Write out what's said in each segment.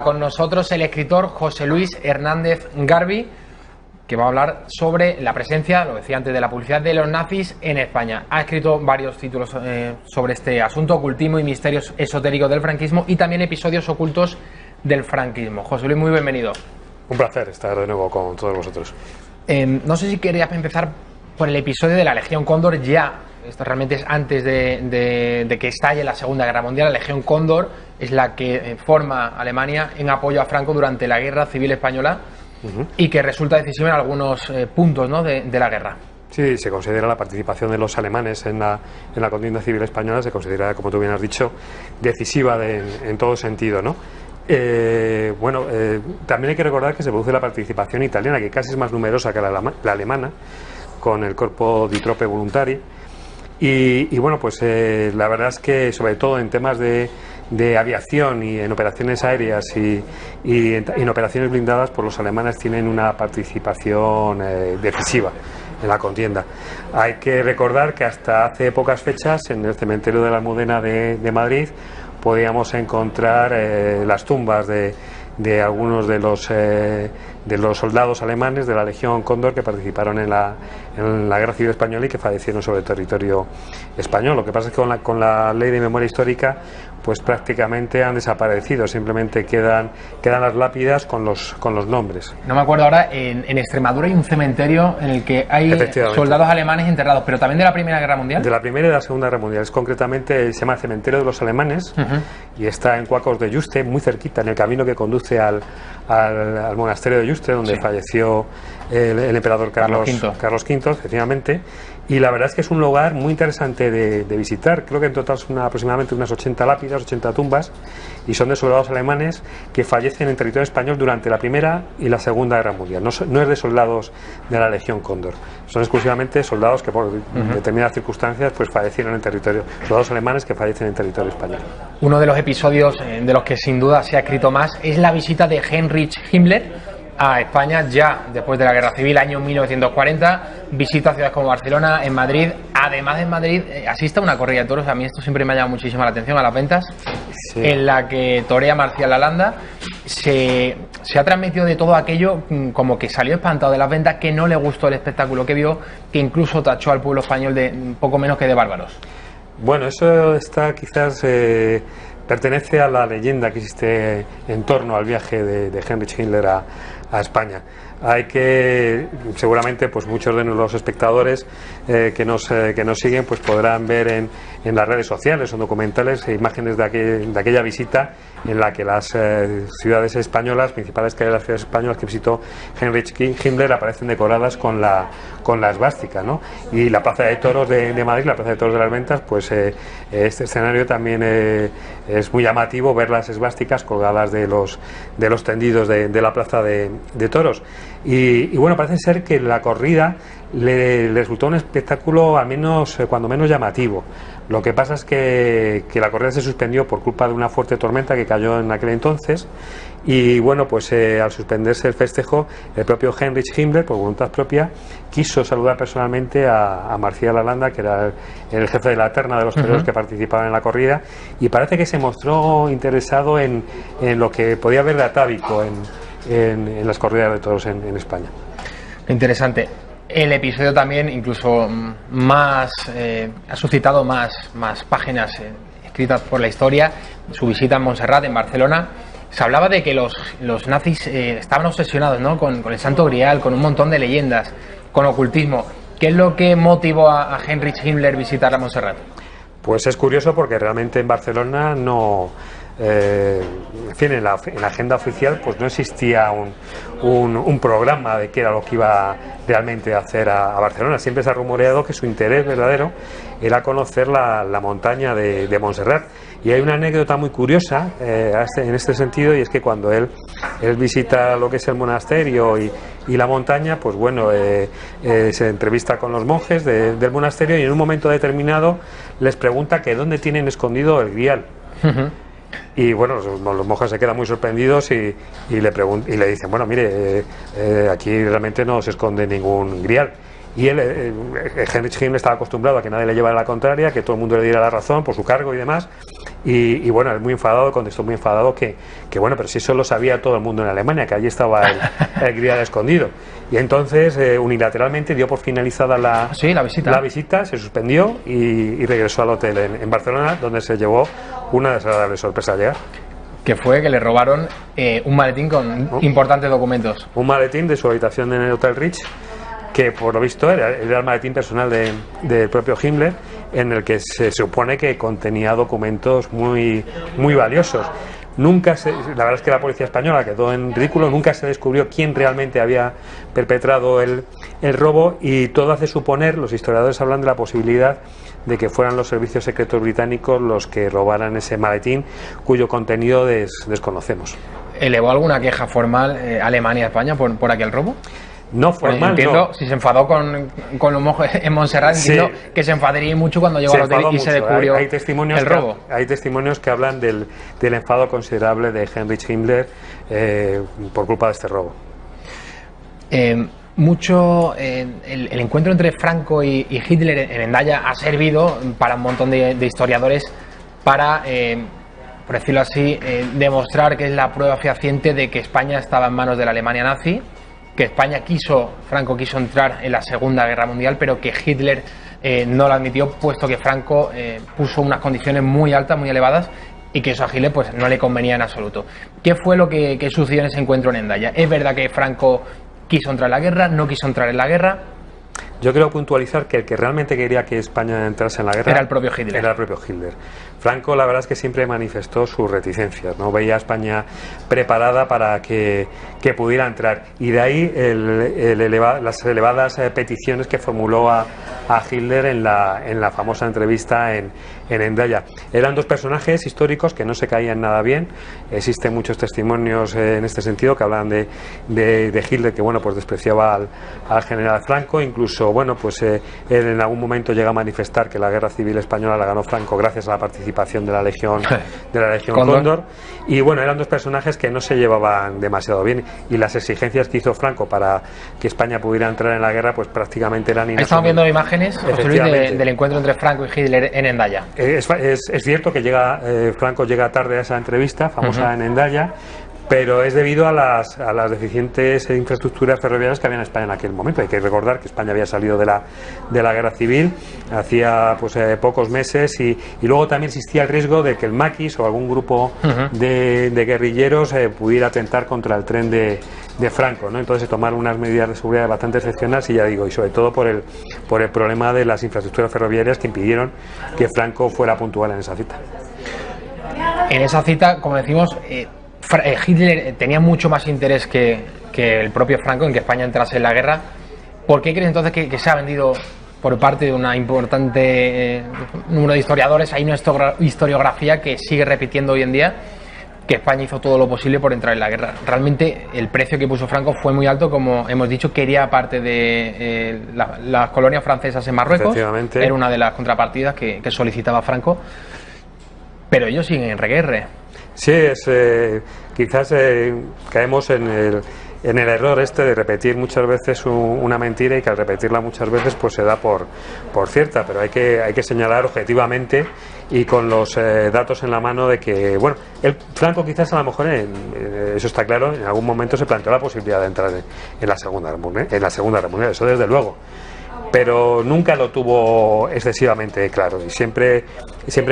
con nosotros el escritor José Luis Hernández Garbi, que va a hablar sobre la presencia, lo decía antes, de la publicidad de los nazis en España. Ha escrito varios títulos sobre este asunto: Ocultismo y misterios esotéricos del franquismo, y también episodios ocultos del franquismo. José Luis, muy bienvenido. Un placer estar de nuevo con todos vosotros. No sé si querías empezar por el episodio de la Legión Cóndor. Esto realmente es antes de que estalle la Segunda Guerra Mundial. La Legión Cóndor es la que forma Alemania en apoyo a Franco durante la Guerra Civil Española, y que resulta decisiva en algunos puntos, ¿no?, de la guerra. Sí, se considera la participación de los alemanes en la contienda civil española, se considera, como tú bien has dicho, decisiva en todo sentido, ¿no? También hay que recordar que se produce la participación italiana, que casi es más numerosa que la alemana, con el Corpo di Troppe Volontari. La verdad es que, sobre todo en temas de aviación y en operaciones aéreas y en operaciones blindadas, pues los alemanes tienen una participación decisiva en la contienda. Hay que recordar que hasta hace pocas fechas, en el cementerio de la Almudena de Madrid, podíamos encontrar las tumbas de algunos de los soldados alemanes de la Legión Cóndor que participaron en la Guerra Civil Española y que fallecieron sobre el territorio español. Lo que pasa es que con la ley de memoria histórica, pues prácticamente han desaparecido, simplemente quedan las lápidas con los nombres. No me acuerdo ahora, en Extremadura hay un cementerio en el que hay soldados alemanes enterrados, pero también de la Primera Guerra Mundial. De la Primera y de la Segunda Guerra Mundial. Concretamente se llama Cementerio de los Alemanes, y está en Cuacos de Yuste, muy cerquita, en el camino que conduce al monasterio de Yuste, donde falleció el emperador Carlos V, efectivamente. Y la verdad es que es un lugar muy interesante de visitar. Creo que en total son aproximadamente unas 80 lápidas, 80 tumbas, y son de soldados alemanes que fallecen en territorio español durante la Primera y la Segunda Guerra Mundial. No es de soldados de la Legión Cóndor, son exclusivamente soldados que por determinadas circunstancias pues fallecieron en territorio, soldados alemanes que fallecen en territorio español. Uno de los episodios de los que sin duda se ha escrito más es la visita de Heinrich Himmler a España ya después de la Guerra Civil, año 1940, visita ciudades como Barcelona, en Madrid. Además, en Madrid asiste a una corrida de toros. A mí esto siempre me ha llamado muchísimo la atención, a las ventas, en la que torea Marcial Lalanda. Se ha transmitido de todo aquello, como que salió espantado de las ventas, que no le gustó el espectáculo que vio, que incluso tachó al pueblo español de poco menos que de bárbaros. Bueno, eso está quizás... pertenece a la leyenda que existe en torno al viaje de Heinrich Himmler a España. Seguramente pues muchos de los espectadores que nos siguen pues podrán ver en las redes sociales o documentales imágenes de aquella visita, en la que las ciudades españolas, principales que hay de las ciudades españolas que visitó Heinrich Himmler, aparecen decoradas con la esvástica, ¿no? Y la Plaza de Toros de Madrid, la Plaza de Toros de las Ventas, pues este escenario también es muy llamativo, ver las esvásticas colgadas de los tendidos de la Plaza de Toros. Y bueno, parece ser que la corrida le resultó un espectáculo cuando menos llamativo. Lo que pasa es que la corrida se suspendió por culpa de una fuerte tormenta que cayó en aquel entonces, y bueno, pues al suspenderse el festejo, el propio Heinrich Himmler, por voluntad propia, quiso saludar personalmente a Marcial Lalanda, que era el jefe de la terna de los toreros que participaban en la corrida, y parece que se mostró interesado en lo que podía haber de atávico en las corridas de toros en España. Interesante. El episodio también incluso ha suscitado más páginas escritas por la historia. Su visita en Montserrat, en Barcelona. Se hablaba de que los nazis estaban obsesionados, ¿no?, con el Santo Grial, con un montón de leyendas, con ocultismo. ¿Qué es lo que motivó a Heinrich Himmler visitar a Montserrat? Pues es curioso, porque realmente en Barcelona en la agenda oficial pues no existía un programa de qué era lo que iba realmente a hacer a Barcelona. Siempre se ha rumoreado que su interés verdadero era conocer la montaña de Montserrat. Y hay una anécdota muy curiosa en este sentido, y es que cuando él visita lo que es el monasterio y la montaña, pues bueno, se entrevista con los monjes del monasterio, y en un momento determinado les pregunta que dónde tienen escondido el Grial. Y bueno, los monjes se quedan muy sorprendidos y le dicen, bueno, mire, aquí realmente no se esconde ningún Grial. y él, Heinrich Himmler, estaba acostumbrado a que nadie le llevara la contraria, que todo el mundo le diera la razón por su cargo y demás, y bueno, él muy enfadado, contestó muy enfadado que bueno, pero si eso lo sabía todo el mundo en Alemania, que allí estaba el grial escondido. Y entonces unilateralmente dio por finalizada la visita, se suspendió y regresó al hotel en Barcelona, donde se llevó una desagradable sorpresa al llegar. Que fue que le robaron un maletín con importantes documentos. Un maletín de su habitación en el Hotel Ritz, que por lo visto era el maletín personal del propio Himmler, en el que se supone que contenía documentos muy, muy valiosos. La verdad es que la policía española quedó en ridículo, nunca se descubrió quién realmente había perpetrado el robo, y todo hace suponer, los historiadores hablan de la posibilidad de que fueran los servicios secretos británicos los que robaran ese maletín, cuyo contenido desconocemos. ¿Elevó alguna queja formal Alemania a España por aquel robo? No formal, entiendo, no. Si se enfadó con los mojos en Montserrat, entiendo que se enfadaría mucho cuando llegó al hotel y se descubrió el robo. Hay testimonios que hablan del enfado considerable de Heinrich Himmler por culpa de este robo. El encuentro entre Franco y Hitler en Hendaya ha servido para un montón de historiadores para, por decirlo así, demostrar que es la prueba fehaciente de que España estaba en manos de la Alemania nazi, que Franco quiso entrar en la Segunda Guerra Mundial, pero que Hitler no lo admitió, puesto que Franco puso unas condiciones muy altas, muy elevadas, y que eso a Hitler pues no le convenía en absoluto. ¿Qué fue lo que sucedió en ese encuentro en Hendaya? ¿Es verdad que Franco quiso entrar en la guerra, no quiso entrar en la guerra? Yo quiero puntualizar que el que realmente quería que España entrase en la guerra era el propio Hitler. Era el propio Hitler. Franco, la verdad es que siempre manifestó sus reticencias, no veía a España preparada para que pudiera entrar, y de ahí las elevadas peticiones que formuló a Hitler en la famosa entrevista en Hendaya. Eran dos personajes históricos que no se caían nada bien. Existen muchos testimonios en este sentido que hablan de Hitler, que bueno, pues despreciaba al general Franco. Incluso bueno, pues él en algún momento llega a manifestar que la guerra civil española la ganó Franco gracias a la participación de la Legión Cóndor. Y bueno, eran dos personajes que no se llevaban demasiado bien, y las exigencias que hizo Franco para que España pudiera entrar en la guerra pues prácticamente eran inasumibles. Estamos viendo imágenes, José Luis, del encuentro entre Franco y Hitler en Hendaya. Es cierto que Franco llega tarde a esa entrevista famosa en Hendaya, pero es debido a las deficientes infraestructuras ferroviarias que había en España en aquel momento. Hay que recordar que España había salido de la guerra civil hacía pocos meses, y luego también existía el riesgo de que el maquis o algún grupo de guerrilleros pudiera atentar contra el tren de Franco, ¿no? Entonces se tomaron unas medidas de seguridad bastante excepcionales, y ya digo, y sobre todo por el problema de las infraestructuras ferroviarias que impidieron que Franco fuera puntual en esa cita. En esa cita, como decimos, Hitler tenía mucho más interés que el propio Franco en que España entrase en la guerra. ¿Por qué crees entonces que se ha vendido por parte de una importante número de historiadores? Hay una historiografía que sigue repitiendo hoy en día que España hizo todo lo posible por entrar en la guerra. Realmente el precio que puso Franco fue muy alto, como hemos dicho, quería parte de las colonias francesas en Marruecos, era una de las contrapartidas que solicitaba Franco, pero ellos siguen en reguerre. Sí, quizás caemos en el error de repetir muchas veces una mentira, y que al repetirla muchas veces pues se da por cierta, pero hay que señalar objetivamente y con los datos en la mano de que bueno, Franco quizás a lo mejor eso está claro, en algún momento se planteó la posibilidad de entrar en la Segunda Guerra Mundial, eso desde luego, pero nunca lo tuvo excesivamente claro, y siempre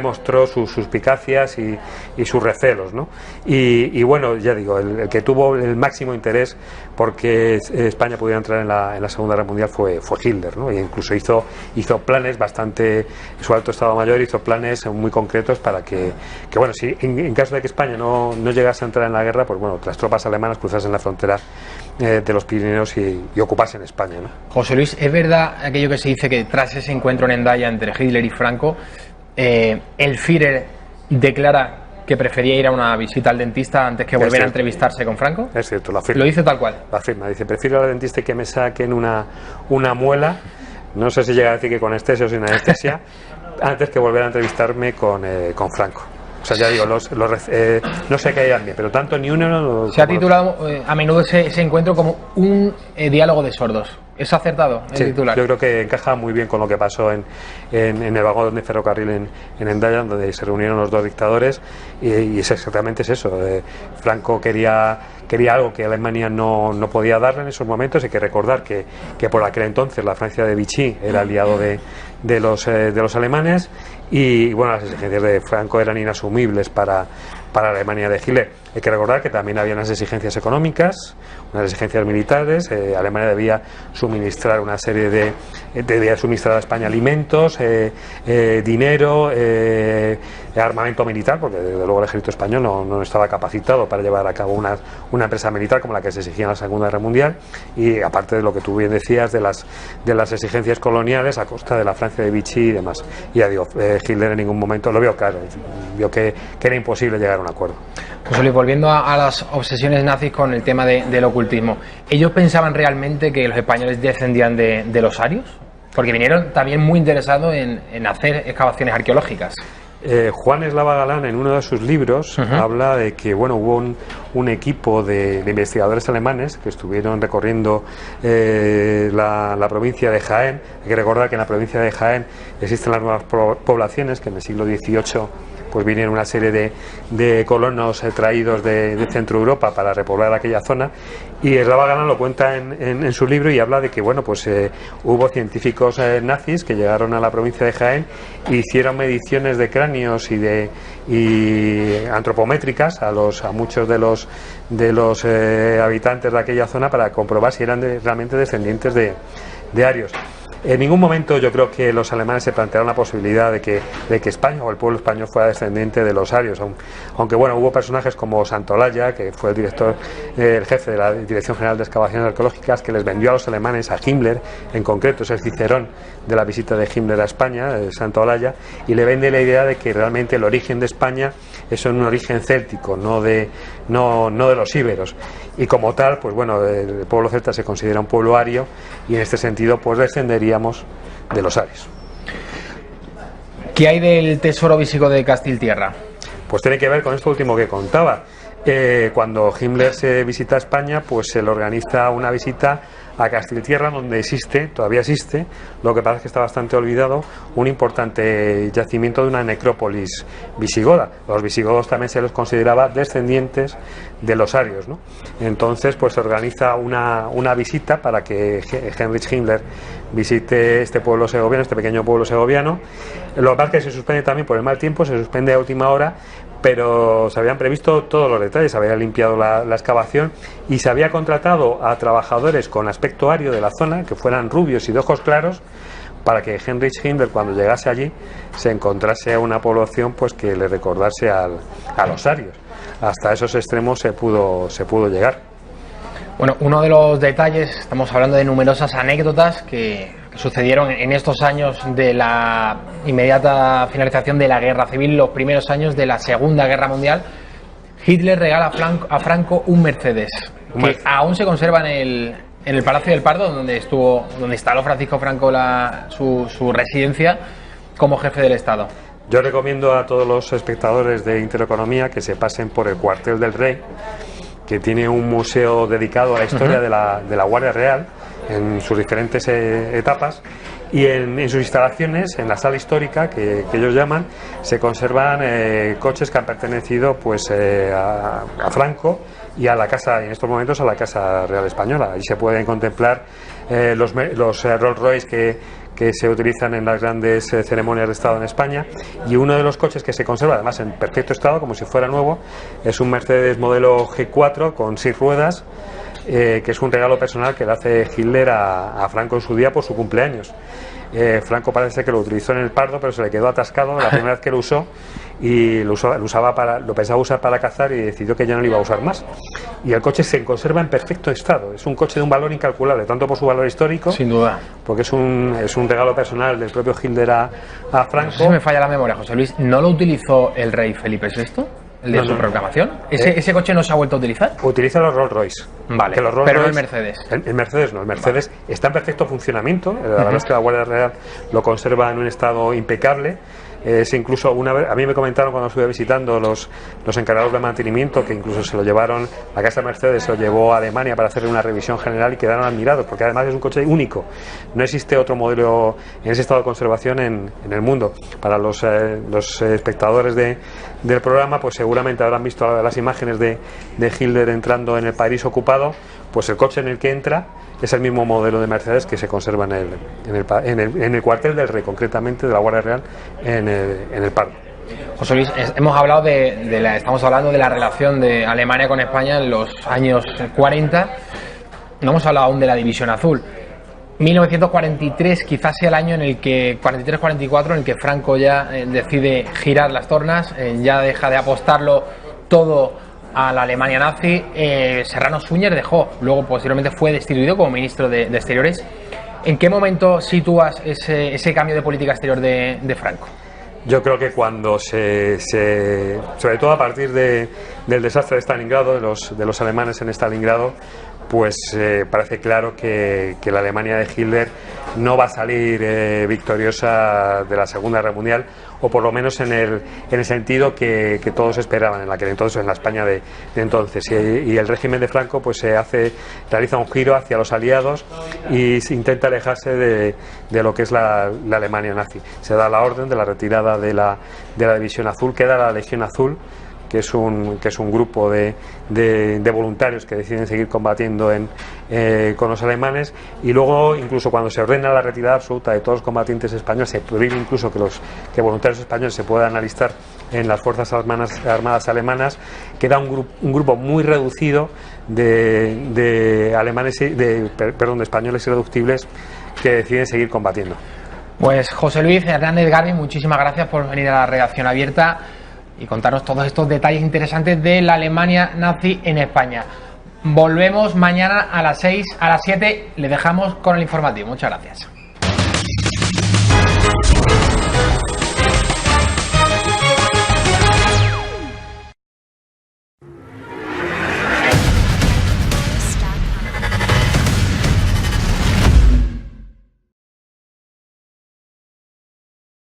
mostró sus suspicacias y sus recelos, ¿no? Y bueno, ya digo, el que tuvo el máximo interés porque España pudiera entrar en la Segunda Guerra Mundial fue Hitler, ¿no? E incluso hizo planes bastante, su alto Estado Mayor hizo planes muy concretos para que bueno, si en caso de que España no llegase a entrar en la guerra, pues bueno, las tropas alemanas cruzasen la frontera de los Pirineos y ocupasen España, ¿no? José Luis, ¿es verdad aquello que se dice que tras ese encuentro en Hendaya entre Hitler y Franco, el Führer declara que prefería ir a una visita al dentista antes que volver a entrevistarse con Franco? Es cierto, lo afirma. Lo dice tal cual. Lo afirma, dice, prefiero ir al dentista y que me saquen una muela, no sé si llega a decir que con anestesia o sin anestesia, antes que volver a entrevistarme con Franco. O sea, ya digo, no se caían bien, pero tanto ni uno... Se ha titulado a menudo ese encuentro como un diálogo de sordos. ¿Es acertado el titular? Yo creo que encaja muy bien con lo que pasó en el vagón de ferrocarril en Hendaya, donde se reunieron los dos dictadores, y es exactamente eso. Franco quería algo que Alemania no podía darle en esos momentos. Hay que recordar que por aquel entonces la Francia de Vichy era aliado de los alemanes, y bueno, las exigencias de Franco eran inasumibles para la Alemania de Hitler. Hay que recordar que también había unas exigencias económicas, unas exigencias militares. Alemania debía suministrar una serie debía suministrar a España alimentos, dinero, armamento militar, porque desde luego el ejército español no estaba capacitado para llevar a cabo una empresa militar como la que se exigía en la Segunda Guerra Mundial, y aparte de lo que tú bien decías de las exigencias coloniales a costa de la Francia de Vichy y demás. Y ya digo, Hitler en ningún momento lo vio claro, vio que era imposible llegar a un acuerdo. José Luis, volviendo a las obsesiones nazis con el tema del ocultismo, ¿ellos pensaban realmente que los españoles descendían de los arios? Porque vinieron también muy interesados en hacer excavaciones arqueológicas. Juan Eslava Galán, en uno de sus libros, habla de que hubo un equipo de investigadores alemanes que estuvieron recorriendo la provincia de Jaén. Hay que recordar que en la provincia de Jaén existen las nuevas poblaciones, que en el siglo XVIII pues vinieron una serie de colonos traídos de Centro Europa para repoblar aquella zona, y Eslava Galán lo cuenta en su libro, y habla de que hubo científicos nazis que llegaron a la provincia de Jaén e hicieron mediciones de cráneos y antropométricas a muchos de los habitantes de aquella zona para comprobar si eran realmente descendientes de arios. En ningún momento yo creo que los alemanes se plantearon la posibilidad de que España o el pueblo español fuera descendiente de los arios, aunque hubo personajes como Santolaya, que fue el jefe de la Dirección General de Excavaciones Arqueológicas, que les vendió a los alemanes, a Himmler en concreto, es el Cicerón de la visita de Himmler a España, Santolaya, y le vende la idea de que realmente el origen de España es un origen céltico, no de los íberos, y como tal, el pueblo celta se considera un pueblo ario, y en este sentido descenderíamos de los arios. ¿Qué hay del tesoro visigodo de Castiltierra? Pues tiene que ver con esto último que contaba. Cuando Himmler se visita España, pues se le organiza una visita a Castiltierra, donde todavía existe, lo que pasa es que está bastante olvidado, un importante yacimiento de una necrópolis visigoda. Los visigodos también se los consideraba descendientes de los arios, ¿no? Entonces, pues se organiza una visita para que Heinrich Himmler visite este pueblo segoviano, este pequeño pueblo segoviano. Lo que pasa es que se suspende también por el mal tiempo, se suspende a última hora, pero se habían previsto todos los detalles, se había limpiado la excavación y se había contratado a trabajadores con aspecto ario de la zona, que fueran rubios y de ojos claros, para que Heinrich Himmler, cuando llegase allí, se encontrase a una población pues que le recordase a los arios. Hasta esos extremos se pudo llegar. Bueno, uno de los detalles, estamos hablando de numerosas anécdotas que sucedieron en estos años de la inmediata finalización de la Guerra Civil, los primeros años de la Segunda Guerra Mundial. Hitler regala a Franco un Mercedes, que aún se conserva en el Palacio del Pardo, donde instaló Francisco Franco su residencia como jefe del Estado. Yo recomiendo a todos los espectadores de Intereconomía que se pasen por el Cuartel del Rey, que tiene un museo dedicado a la historia de la Guardia Real en sus diferentes etapas, y en sus instalaciones, en la sala histórica que ellos llaman, se conservan coches que han pertenecido a Franco y a la casa, en estos momentos a la Casa Real Española. Ahí se pueden contemplar los Rolls Royce que se utilizan en las grandes ceremonias de Estado en España, y uno de los coches que se conserva además en perfecto estado, como si fuera nuevo, es un Mercedes modelo G4 con 6 ruedas, que es un regalo personal que le hace Hitler a Franco en su día por su cumpleaños. Franco parece que lo utilizó en el Pardo, pero se le quedó atascado la primera vez que lo usó, y lo pensaba usar para cazar, y decidió que ya no lo iba a usar más. Y el coche se conserva en perfecto estado. Es un coche de un valor incalculable, tanto por su valor histórico, sin duda, porque es un regalo personal del propio Hitler a Franco. No sé si me falla la memoria, José Luis, ¿no lo utilizó el rey Felipe VI? ¿El de su proclamación? ¿Ese coche no se ha vuelto a utilizar? Utiliza los Rolls Royce. Vale, pero el Mercedes. El Mercedes no, el Mercedes está en perfecto funcionamiento. La verdad es que la Guardia Real lo conserva en un estado impecable. Es incluso una vez, a mí me comentaron cuando estuve visitando los encargados de mantenimiento que incluso se lo llevaron, la casa Mercedes se lo llevó a Alemania para hacerle una revisión general y quedaron admirados, porque además es un coche único. No existe otro modelo en ese estado de conservación en el mundo. Para los espectadores del programa, pues seguramente habrán visto las imágenes de Hitler entrando en el París ocupado. Pues el coche en el que entra es el mismo modelo de Mercedes que se conserva en el cuartel del Rey, concretamente de la Guardia Real en el Pardo. José Luis, hemos hablado estamos hablando de la relación de Alemania con España en los años 40. No hemos hablado aún de la División Azul. 1943 quizás sea el año en el que 43-44 en el que Franco ya decide girar las tornas, ya deja de apostarlo todo a la Alemania nazi. Serrano Suñer dejó, luego posteriormente fue destituido como ministro de Exteriores. ¿En qué momento sitúas ese cambio de política exterior de Franco? Yo creo que cuando sobre todo a partir del desastre de Stalingrado, de los alemanes en Stalingrado, pues parece claro que la Alemania de Hitler no va a salir victoriosa de la Segunda Guerra Mundial, o por lo menos en el sentido que todos esperaban en aquel entonces, en la España de entonces. Y el régimen de Franco pues realiza un giro hacia los aliados y se intenta alejarse de lo que es la Alemania nazi. Se da la orden de la retirada de la División Azul, queda la Legión Azul, que es un grupo de voluntarios que deciden seguir combatiendo con los alemanes, y luego incluso cuando se ordena la retirada absoluta de todos los combatientes españoles, se prohíbe incluso que voluntarios españoles se puedan alistar en las fuerzas armadas alemanas. Queda un grupo muy reducido de españoles irreductibles que deciden seguir combatiendo. Pues José Luis Hernández Garbi, muchísimas gracias por venir a la redacción abierta y contarnos todos estos detalles interesantes de la Alemania nazi en España. Volvemos mañana a las 6, a las 7, le dejamos con el informativo. Muchas gracias.